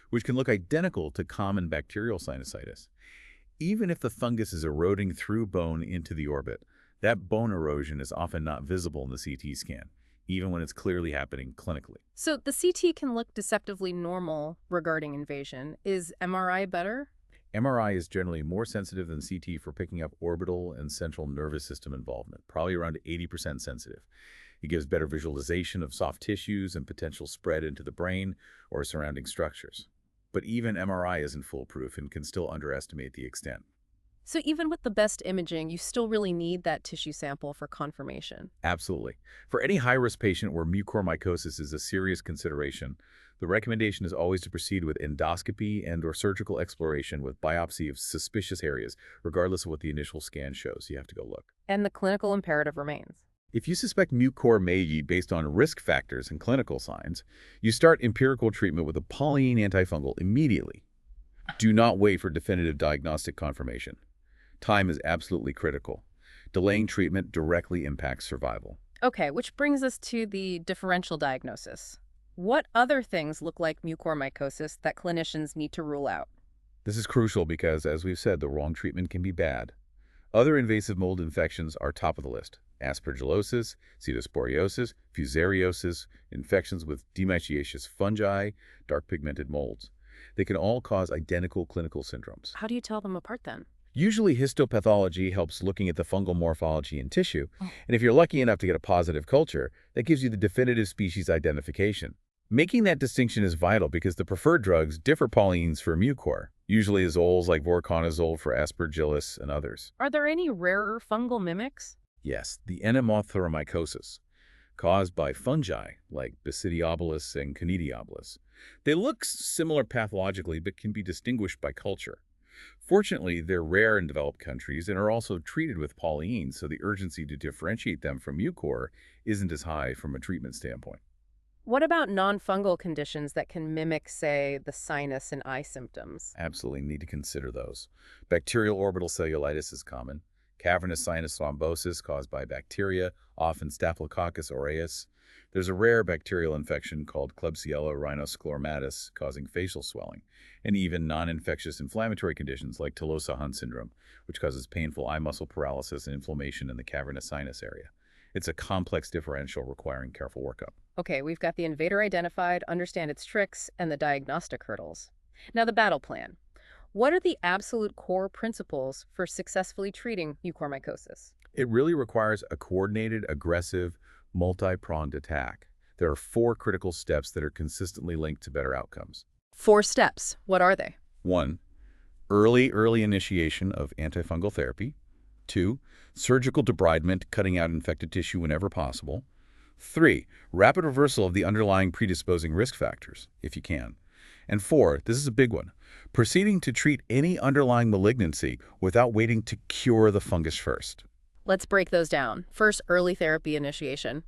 which can look identical to common bacterial sinusitis. Even if the fungus is eroding through bone into the orbit, that bone erosion is often not visible in the CT scan, even when it's clearly happening clinically. So the CT can look deceptively normal regarding invasion. Is MRI better? MRI is generally more sensitive than CT for picking up orbital and central nervous system involvement, probably around 80% sensitive. It gives better visualization of soft tissues and potential spread into the brain or surrounding structures. But even MRI isn't foolproof and can still underestimate the extent. So even with the best imaging, you still really need that tissue sample for confirmation. Absolutely. For any high-risk patient where mucormycosis is a serious consideration, the recommendation is always to proceed with endoscopy and/or surgical exploration with biopsy of suspicious areas, regardless of what the initial scan shows. You have to go look. And the clinical imperative remains. If you suspect mucormycosis based on risk factors and clinical signs, you start empirical treatment with a polyene antifungal immediately. Do not wait for definitive diagnostic confirmation. Time is absolutely critical. Delaying treatment directly impacts survival. Okay, which brings us to the differential diagnosis. What other things look like mucormycosis that clinicians need to rule out? This is crucial because, as we've said, the wrong treatment can be bad. Other invasive mold infections are top of the list. Aspergillosis, pseudosporiosis, fusariosis, infections with demyciaceous fungi, dark pigmented molds. They can all cause identical clinical syndromes. How do you tell them apart then? Usually, histopathology helps looking at the fungal morphology in tissue, Oh. and if you're lucky enough to get a positive culture, that gives you the definitive species identification. Making that distinction is vital because the preferred drugs differ polyenes for mucor, usually azoles like voriconazole for aspergillus and others. Are there any rarer fungal mimics? Yes, the Mucormycosis, caused by fungi like Basidiobulus and Conidiobulus. They look similar pathologically but can be distinguished by culture. Fortunately, they're rare in developed countries and are also treated with polyenes, so the urgency to differentiate them from mucor isn't as high from a treatment standpoint. What about non-fungal conditions that can mimic, say, the sinus and eye symptoms? Absolutely need to consider those. Bacterial orbital cellulitis is common. Cavernous sinus thrombosis caused by bacteria, often Staphylococcus aureus. There's a rare bacterial infection called Klebsiella rhinoscleromatis causing facial swelling, and even non-infectious inflammatory conditions like Tolosa-Hunt syndrome, which causes painful eye muscle paralysis and inflammation in the cavernous sinus area. It's a complex differential requiring careful workup. Okay, we've got the invader identified, understand its tricks, and the diagnostic hurdles. Now the battle plan. What are the absolute core principles for successfully treating mucormycosis? It really requires a coordinated, aggressive, multi-pronged attack. There are 4 critical steps that are consistently linked to better outcomes. 4 steps. What are they? 1. Early initiation of antifungal therapy. 2. Surgical debridement, cutting out infected tissue whenever possible. 3. Rapid reversal of the underlying predisposing risk factors, if you can. And 4, this is a big one, proceeding to treat any underlying malignancy without waiting to cure the fungus first. Let's break those down. First, early therapy initiation.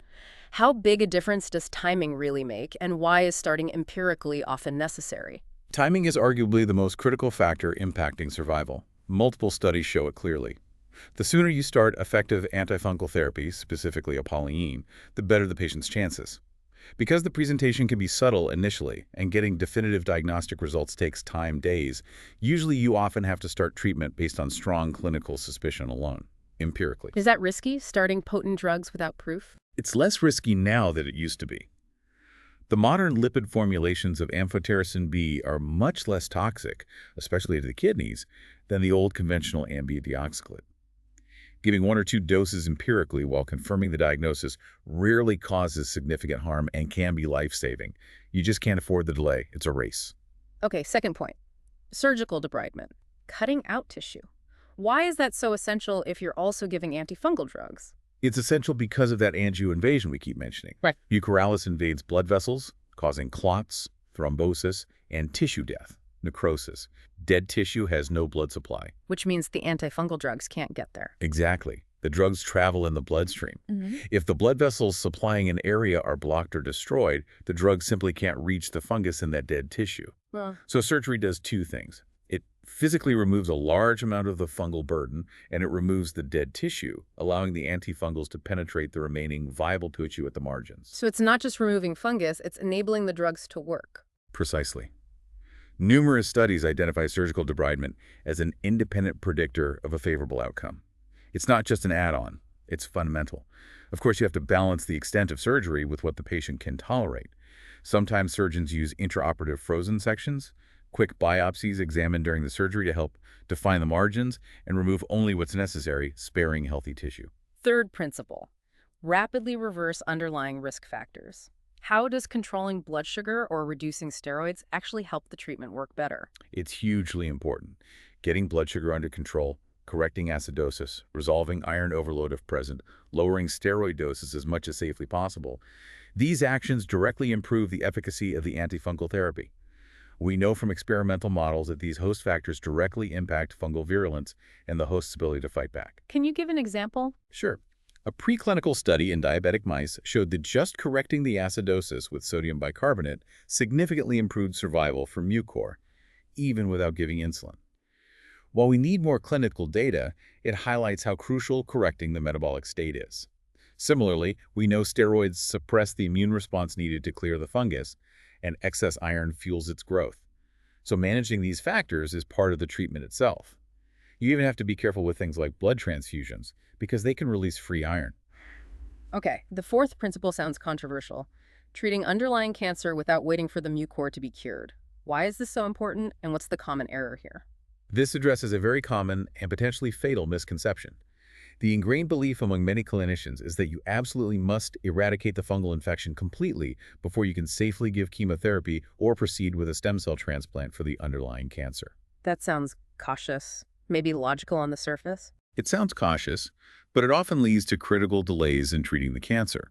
How big a difference does timing really make, and why is starting empirically often necessary? Timing is arguably the most critical factor impacting survival. Multiple studies show it clearly. The sooner you start effective antifungal therapy, specifically a polyene, the better the patient's chances. Because the presentation can be subtle initially and getting definitive diagnostic results takes time, days, usually you often have to start treatment based on strong clinical suspicion alone, empirically. Is that risky, starting potent drugs without proof? It's less risky now than it used to be. The modern lipid formulations of amphotericin B are much less toxic, especially to the kidneys, than the old conventional ambidioxylate. Giving 1 or 2 doses empirically while confirming the diagnosis rarely causes significant harm and can be life-saving. You just can't afford the delay. It's a race. Okay, second point. Surgical debridement. Cutting out tissue. Why is that so essential if you're also giving antifungal drugs? It's essential because of that angioinvasion we keep mentioning. Right. Mucorales invades blood vessels, causing clots, thrombosis, and tissue death, necrosis. Dead tissue has no blood supply. Which means the antifungal drugs can't get there. Exactly. The drugs travel in the bloodstream. If the blood vessels supplying an area are blocked or destroyed, the drug simply can't reach the fungus in that dead tissue. Well, So surgery does 2 things. It physically removes a large amount of the fungal burden, and it removes the dead tissue, allowing the antifungals to penetrate the remaining viable tissue at the margins. so it's not just removing fungus, it's enabling the drugs to work. Precisely. Numerous studies identify surgical debridement as an independent predictor of a favorable outcome. It's not just an add-on, it's fundamental. Of course, you have to balance the extent of surgery with what the patient can tolerate. Sometimes surgeons use intraoperative frozen sections, quick biopsies examined during the surgery to help define the margins and remove only what's necessary, sparing healthy tissue. Third principle. Rapidly reverse underlying risk factors. How does controlling blood sugar or reducing steroids actually help the treatment work better? It's hugely important. Getting blood sugar under control, correcting acidosis, resolving iron overload if present, lowering steroid doses as much as safely possible. These actions directly improve the efficacy of the antifungal therapy. We know from experimental models that these host factors directly impact fungal virulence and the host's ability to fight back. Can you give an example? Sure. A preclinical study in diabetic mice showed that just correcting the acidosis with sodium bicarbonate significantly improved survival for mucor, even without giving insulin. While we need more clinical data, it highlights how crucial correcting the metabolic state is. Similarly, we know steroids suppress the immune response needed to clear the fungus, and excess iron fuels its growth. So managing these factors is part of the treatment itself. You even have to be careful with things like blood transfusions, because they can release free iron. Okay, the fourth principle sounds controversial. Treating underlying cancer without waiting for the mucor to be cured. Why is this so important, and what's the common error here? This addresses a very common and potentially fatal misconception. The ingrained belief among many clinicians is that you absolutely must eradicate the fungal infection completely before you can safely give chemotherapy or proceed with a stem cell transplant for the underlying cancer. That sounds cautious, maybe logical on the surface. It sounds cautious, but it often leads to critical delays in treating the cancer.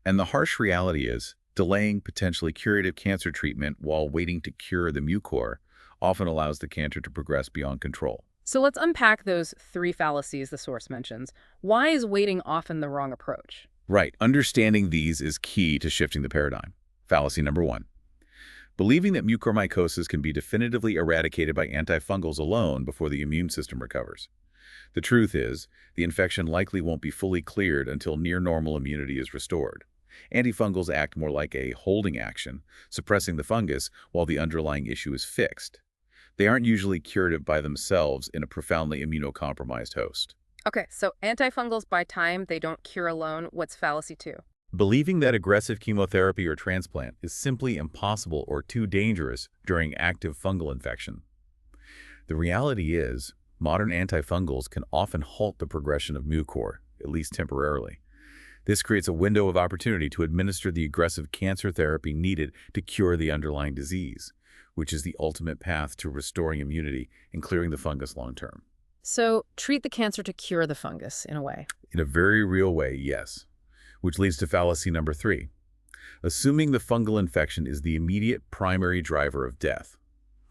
And the harsh reality is, delaying potentially curative cancer treatment while waiting to cure the mucor often allows the cancer to progress beyond control. So let's unpack those three fallacies the source mentions. Why is waiting often the wrong approach? Right, understanding these is key to shifting the paradigm. Fallacy number 1. Believing that mucormycosis can be definitively eradicated by antifungals alone before the immune system recovers. The truth is, the infection likely won't be fully cleared until near-normal immunity is restored. Antifungals act more like a holding action, suppressing the fungus while the underlying issue is fixed. They aren't usually curative by themselves in a profoundly immunocompromised host. Okay, so antifungals by time they don't cure alone. What's fallacy two? Believing that aggressive chemotherapy or transplant is simply impossible or too dangerous during active fungal infection. The reality is, modern antifungals can often halt the progression of mucor, at least temporarily. This creates a window of opportunity to administer the aggressive cancer therapy needed to cure the underlying disease, which is the ultimate path to restoring immunity and clearing the fungus long-term. So treat the cancer to cure the fungus, in a way. In a very real way, yes. Which leads to fallacy number 3. Assuming the fungal infection is the immediate primary driver of death.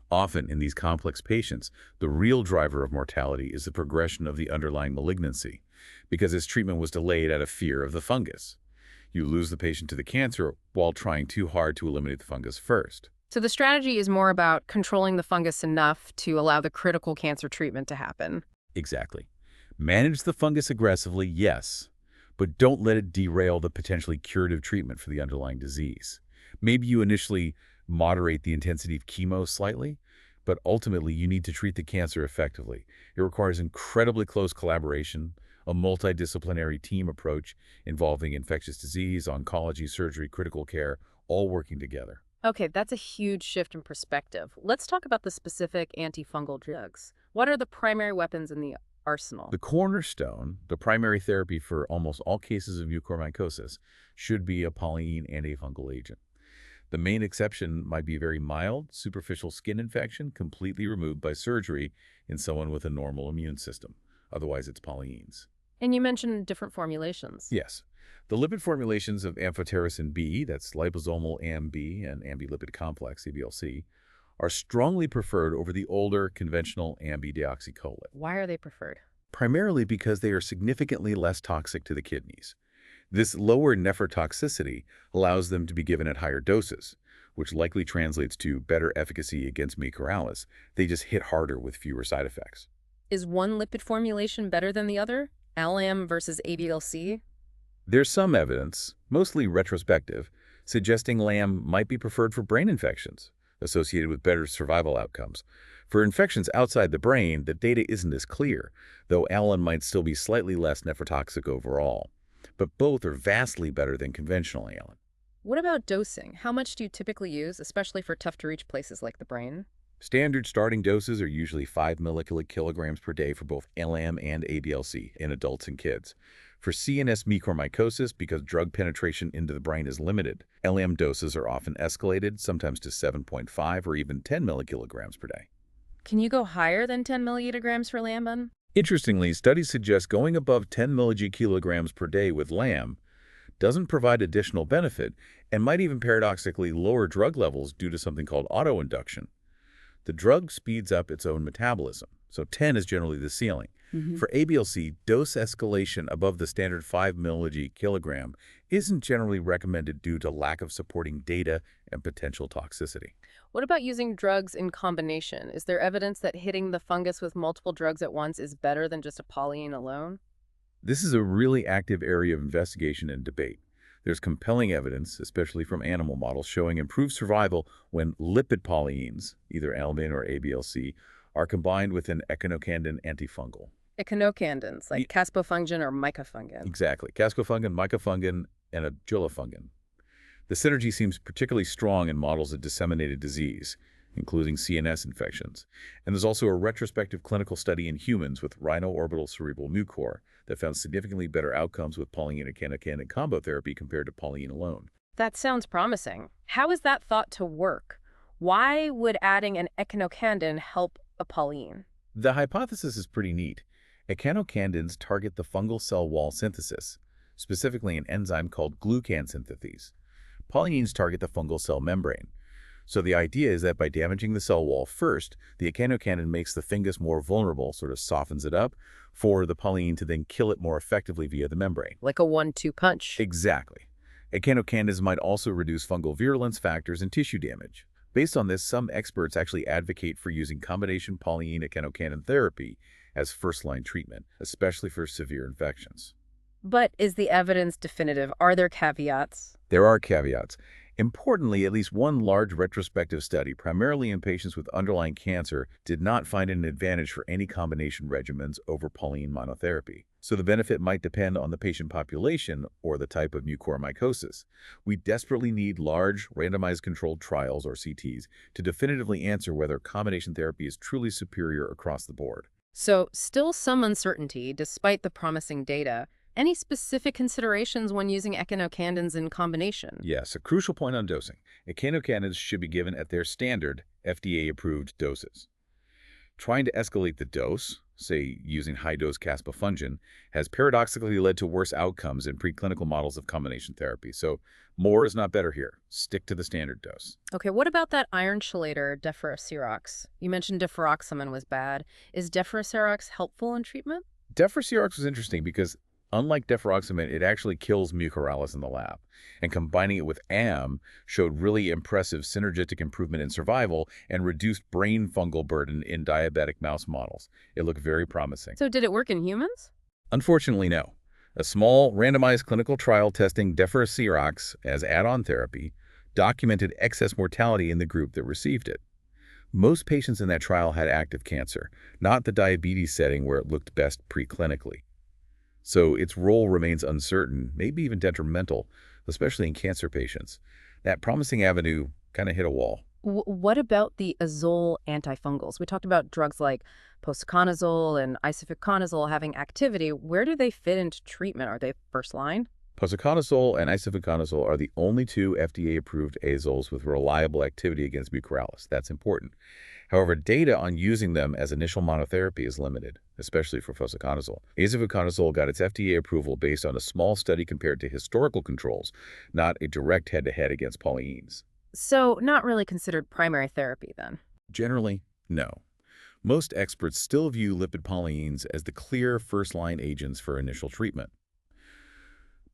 Often, in these complex patients, the real driver of mortality is the progression of the underlying malignancy, because its treatment was delayed out of fear of the fungus. You lose the patient to the cancer while trying too hard to eliminate the fungus first. So the strategy is more about controlling the fungus enough to allow the critical cancer treatment to happen. Exactly. Manage the fungus aggressively, yes, but don't let it derail the potentially curative treatment for the underlying disease. Maybe you initially moderate the intensity of chemo slightly, but ultimately you need to treat the cancer effectively. It requires incredibly close collaboration, a multidisciplinary team approach involving infectious disease, oncology, surgery, critical care, all working together. Okay, that's a huge shift in perspective. Let's talk about the specific antifungal drugs. What are the primary weapons in the arsenal? The cornerstone, the primary therapy for almost all cases of mucormycosis, should be a polyene antifungal agent. The main exception might be a very mild, superficial skin infection completely removed by surgery in someone with a normal immune system. Otherwise, it's polyenes. And you mentioned different formulations. Yes. The lipid formulations of amphotericin B, that's liposomal AMB and ambilipid complex, ABLC, are strongly preferred over the older conventional ambideoxycholine, Why are they preferred? primarily because they are significantly less toxic to the kidneys. This lower nephrotoxicity allows them to be given at higher doses, which likely translates to better efficacy against mucormycosis. They just hit harder with fewer side effects. Is one lipid formulation better than the other? LM versus ADLC? There's some evidence, mostly retrospective, suggesting LAM might be preferred for brain infections, associated with better survival outcomes. For infections outside the brain, the data isn't as clear, though LM might still be slightly less nephrotoxic overall. But both are vastly better than conventional LM. What about dosing? How much do you typically use, especially for tough-to-reach places like the brain? Standard starting doses are usually 5 kilograms per day for both LM and ABLC in adults and kids. For CNS mucormycosis, because drug penetration into the brain is limited, LM doses are often escalated, sometimes to 7.5 or even 10 kilograms per day. Can you go higher than 10 milligrams for Lambun? Interestingly, studies suggest going above 10 kilograms per day with LAM doesn't provide additional benefit and might even paradoxically lower drug levels due to something called autoinduction. The drug speeds up its own metabolism, so 10 is generally the ceiling. For ABLC, dose escalation above the standard 5 kilogram isn't generally recommended due to lack of supporting data and potential toxicity. What about using drugs in combination? Is there evidence that hitting the fungus with multiple drugs at once is better than just a polyene alone? This is a really active area of investigation and debate. There's compelling evidence, especially from animal models, showing improved survival when lipid polyenes, either albumin or ABLC, are combined with an echinocandin antifungal. Echinocandins, Ye- like caspofungin or mycofungin. Exactly. Cascofungin, mycofungin, and agulafungin. The synergy seems particularly strong in models of disseminated disease, including CNS infections. And there's also a retrospective clinical study in humans with rhino-orbital-cerebral mucor that found significantly better outcomes with polyene-echinocandin combo therapy compared to polyene alone. That sounds promising. How is that thought to work? Why would adding an echinocandin help a polyene? The hypothesis is pretty neat. Echinocandins target the fungal cell wall synthesis, specifically an enzyme called glucan synthetase. Polyenes target the fungal cell membrane. So the idea is that by damaging the cell wall first, the echinocandin makes the fungus more vulnerable, sort of softens it up, for the polyene to then kill it more effectively via the membrane. Like a 1-2 punch. Exactly. Echinocandins might also reduce fungal virulence factors and tissue damage. Based on this, some experts actually advocate for using combination polyene-echinocandin therapy as first-line treatment, especially for severe infections. But is the evidence definitive? Are there caveats? There are caveats. Importantly, at least one large retrospective study, primarily in patients with underlying cancer, did not find an advantage for any combination regimens over polyene monotherapy. So the benefit might depend on the patient population or the type of mucormycosis. We desperately need large, randomized controlled trials, or CTs, to definitively answer whether combination therapy is truly superior across the board. So, still some uncertainty despite the promising data. Any specific considerations when using echinocandins in combination? Yes, a crucial point on dosing. Echinocandins should be given at their standard FDA-approved doses. Trying to escalate the dose, say using high-dose caspofungin, has paradoxically led to worse outcomes in preclinical models of combination therapy. So more is not better here. Stick to the standard dose. Okay, what about that iron chelator, deferocerox? You mentioned deferoxamine was bad. Is deferocerox helpful in treatment? Deferocerox was interesting because unlike deferoxamine, it actually kills Mucorales in the lab. And combining it with AM showed really impressive synergistic improvement in survival and reduced brain fungal burden in diabetic mouse models. It looked very promising. So did it work in humans? Unfortunately, no. A small, randomized clinical trial testing deferocerox as add-on therapy documented excess mortality in the group that received it. Most patients in that trial had active cancer, not the diabetes setting where it looked best preclinically. So its role remains uncertain, maybe even detrimental, especially in cancer patients. That promising avenue kind of hit a wall. What about the azole antifungals? We talked about drugs like posaconazole and isavuconazole having activity. Where do they fit into treatment? Are they first line? Posaconazole and isavuconazole are the only two FDA-approved azoles with reliable activity against Mucorales. That's important. However, data on using them as initial monotherapy is limited, especially for posaconazole. Isavuconazole got its FDA approval based on a small study compared to historical controls, not a direct head-to-head against polyenes. So not really considered primary therapy then. Generally, no. Most experts still view lipid polyenes as the clear first-line agents for initial treatment.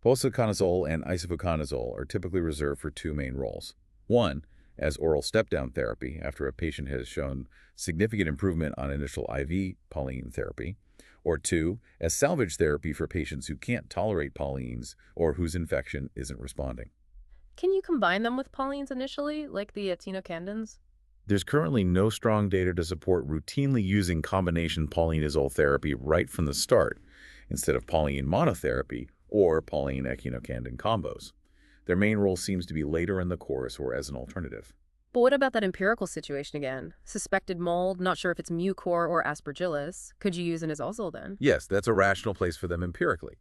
Posaconazole and isavuconazole are typically reserved for two main roles. One, as oral step-down therapy after a patient has shown significant improvement on initial IV polyene therapy, or two, as salvage therapy for patients who can't tolerate polyenes or whose infection isn't responding. Can you combine them with polyenes initially, like the echinocandins? There's currently no strong data to support routinely using combination polyenazole therapy right from the start, instead of polyene monotherapy or polyene echinocandin combos. Their main role seems to be later in the course or as an alternative. But what about that empirical situation again? Suspected mold, not sure if it's mucor or aspergillus. Could you use an azole then? Yes, that's a rational place for them empirically.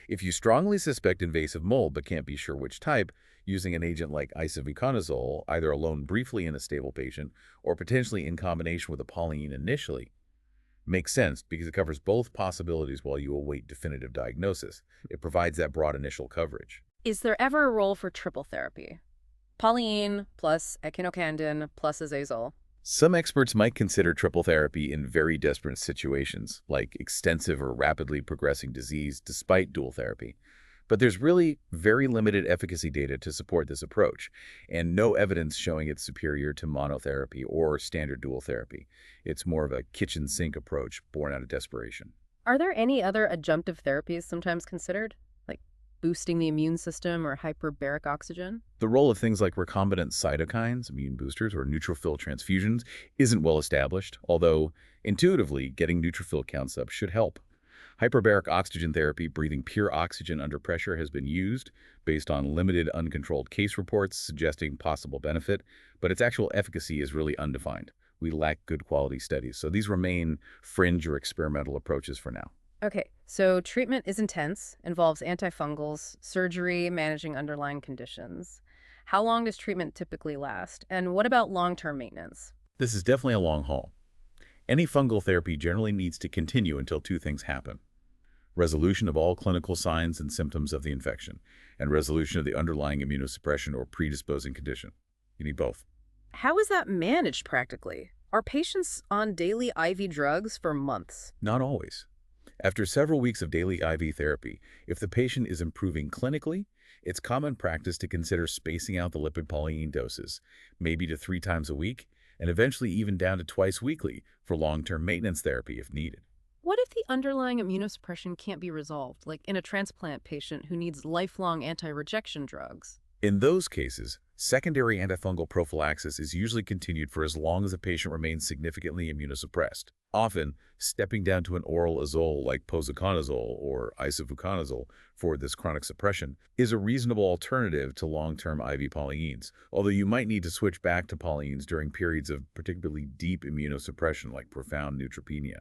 If you strongly suspect invasive mold but can't be sure which type, using an agent like isavuconazole, either alone briefly in a stable patient or potentially in combination with a polyene initially, makes sense because it covers both possibilities while you await definitive diagnosis. It provides that broad initial coverage. Is there ever a role for triple therapy? Polyene plus echinocandin plus azole. Some experts might consider triple therapy in very desperate situations, like extensive or rapidly progressing disease despite dual therapy. But there's really very limited efficacy data to support this approach, and no evidence showing it's superior to monotherapy or standard dual therapy. It's more of a kitchen sink approach born out of desperation. Are there any other adjunctive therapies sometimes considered, like boosting the immune system or hyperbaric oxygen? The role of things like recombinant cytokines, immune boosters, or neutrophil transfusions isn't well established, although intuitively getting neutrophil counts up should help. Hyperbaric oxygen therapy, breathing pure oxygen under pressure, has been used based on limited uncontrolled case reports suggesting possible benefit, but its actual efficacy is really undefined. We lack good quality studies, so these remain fringe or experimental approaches for now. Okay, so treatment is intense, involves antifungals, surgery, managing underlying conditions. How long does treatment typically last? And what about long-term maintenance? This is definitely a long haul. Any fungal therapy generally needs to continue until two things happen: resolution of all clinical signs and symptoms of the infection, and resolution of the underlying immunosuppression or predisposing condition. You need both. How is that managed practically? Are patients on daily IV drugs for months? Not always. After several weeks of daily IV therapy, if the patient is improving clinically, it's common practice to consider spacing out the lipid polyene doses, maybe to 3 times a week, and eventually even down to twice weekly for long-term maintenance therapy if needed. What if the underlying immunosuppression can't be resolved, like in a transplant patient who needs lifelong anti-rejection drugs? In those cases, secondary antifungal prophylaxis is usually continued for as long as the patient remains significantly immunosuppressed. Often, stepping down to an oral azole like posaconazole or isovuconazole for this chronic suppression is a reasonable alternative to long-term IV polyenes, although you might need to switch back to polyenes during periods of particularly deep immunosuppression like profound neutropenia.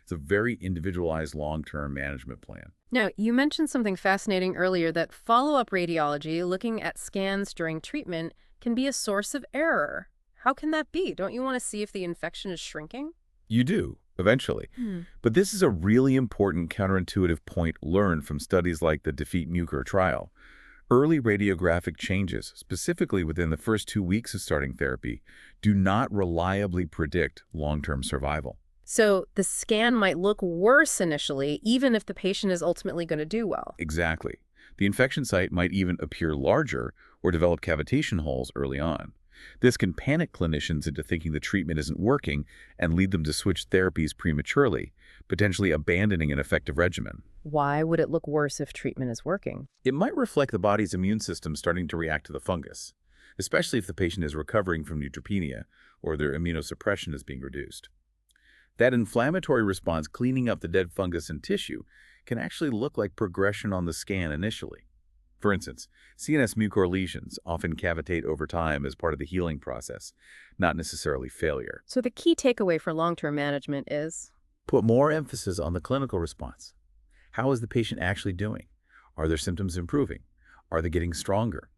It's a very individualized long-term management plan. Now, you mentioned something fascinating earlier, that follow-up radiology, looking at scans during treatment, can be a source of error. How can that be? Don't you want to see if the infection is shrinking? You do, eventually. But this is a really important counterintuitive point learned from studies like the Defeat Mucor trial. Early radiographic changes, specifically within the first 2 weeks of starting therapy, do not reliably predict long-term survival. So the scan might look worse initially, even if the patient is ultimately going to do well. Exactly. The infection site might even appear larger or develop cavitation holes early on. This can panic clinicians into thinking the treatment isn't working and lead them to switch therapies prematurely, potentially abandoning an effective regimen. Why would it look worse if treatment is working? It might reflect the body's immune system starting to react to the fungus, especially if the patient is recovering from neutropenia or their immunosuppression is being reduced. That inflammatory response cleaning up the dead fungus and tissue can actually look like progression on the scan initially. For instance, CNS mucor lesions often cavitate over time as part of the healing process, not necessarily failure. So the key takeaway for long-term management is? Put more emphasis on the clinical response. How is the patient actually doing? Are their symptoms improving? Are they getting stronger?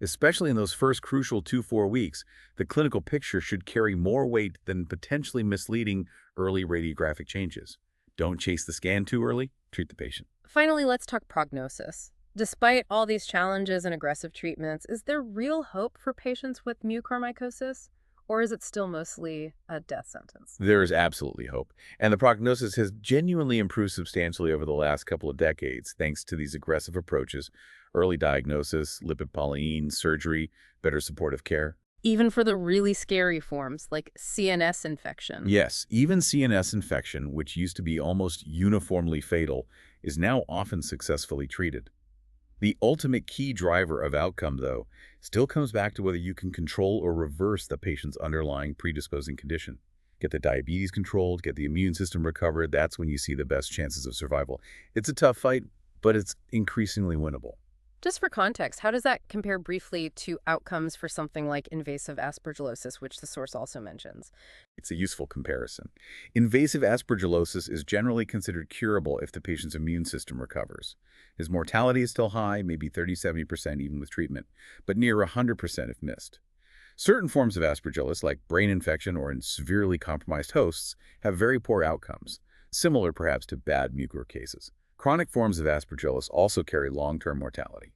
Especially in those first crucial 2-4 weeks, the clinical picture should carry more weight than potentially misleading early radiographic changes. Don't chase the scan too early, treat the patient. Finally, let's talk prognosis. Despite all these challenges and aggressive treatments, is there real hope for patients with mucormycosis? Or is it still mostly a death sentence? There is absolutely hope, and the prognosis has genuinely improved substantially over the last couple of decades thanks to these aggressive approaches: early diagnosis, lipid polyene, surgery, better supportive care. Even for the really scary forms, like CNS infection. Yes, even CNS infection, which used to be almost uniformly fatal, is now often successfully treated. The ultimate key driver of outcome, though, still comes back to whether you can control or reverse the patient's underlying predisposing condition. Get the diabetes controlled, get the immune system recovered, that's when you see the best chances of survival. It's a tough fight, but it's increasingly winnable. Just for context, how does that compare briefly to outcomes for something like invasive aspergillosis, which the source also mentions? It's a useful comparison. Invasive aspergillosis is generally considered curable if the patient's immune system recovers. His mortality is still high, maybe 30–70% even with treatment, but near 100% if missed. Certain forms of aspergillus, like brain infection or in severely compromised hosts, have very poor outcomes, similar perhaps to bad mucor cases. Chronic forms of aspergillus also carry long-term mortality.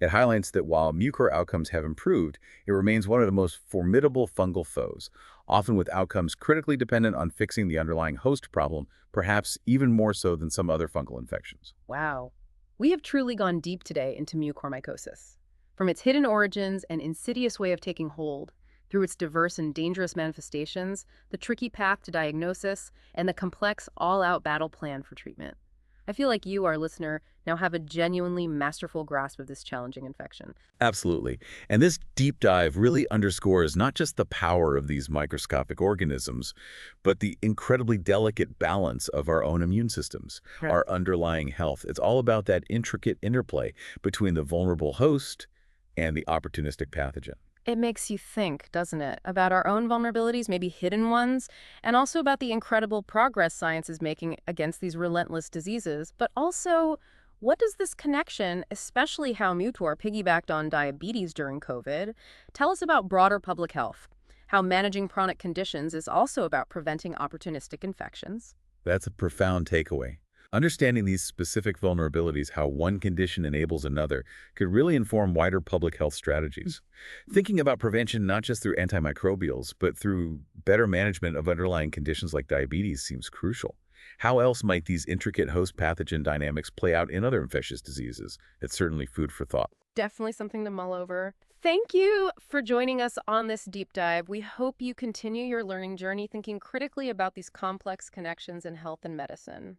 It highlights that while mucor outcomes have improved, it remains one of the most formidable fungal foes, often with outcomes critically dependent on fixing the underlying host problem, perhaps even more so than some other fungal infections. Wow. We have truly gone deep today into mucormycosis. From its hidden origins and insidious way of taking hold, through its diverse and dangerous manifestations, the tricky path to diagnosis, and the complex all-out battle plan for treatment. I feel like you, our listener, now have a genuinely masterful grasp of this challenging infection. Absolutely. And this deep dive really underscores not just the power of these microscopic organisms, but the incredibly delicate balance of our own immune systems, Right. our underlying health. It's all about that intricate interplay between the vulnerable host and the opportunistic pathogen. It makes you think, doesn't it, about our own vulnerabilities, maybe hidden ones, and also about the incredible progress science is making against these relentless diseases. But also, what does this connection, especially how Mutor piggybacked on diabetes during COVID, tell us about broader public health? How managing chronic conditions is also about preventing opportunistic infections. That's a profound takeaway. Understanding these specific vulnerabilities, how one condition enables another, could really inform wider public health strategies. Thinking about prevention not just through antimicrobials, but through better management of underlying conditions like diabetes seems crucial. How else might these intricate host pathogen dynamics play out in other infectious diseases? It's certainly food for thought. Definitely something to mull over. Thank you for joining us on this deep dive. We hope you continue your learning journey thinking critically about these complex connections in health and medicine.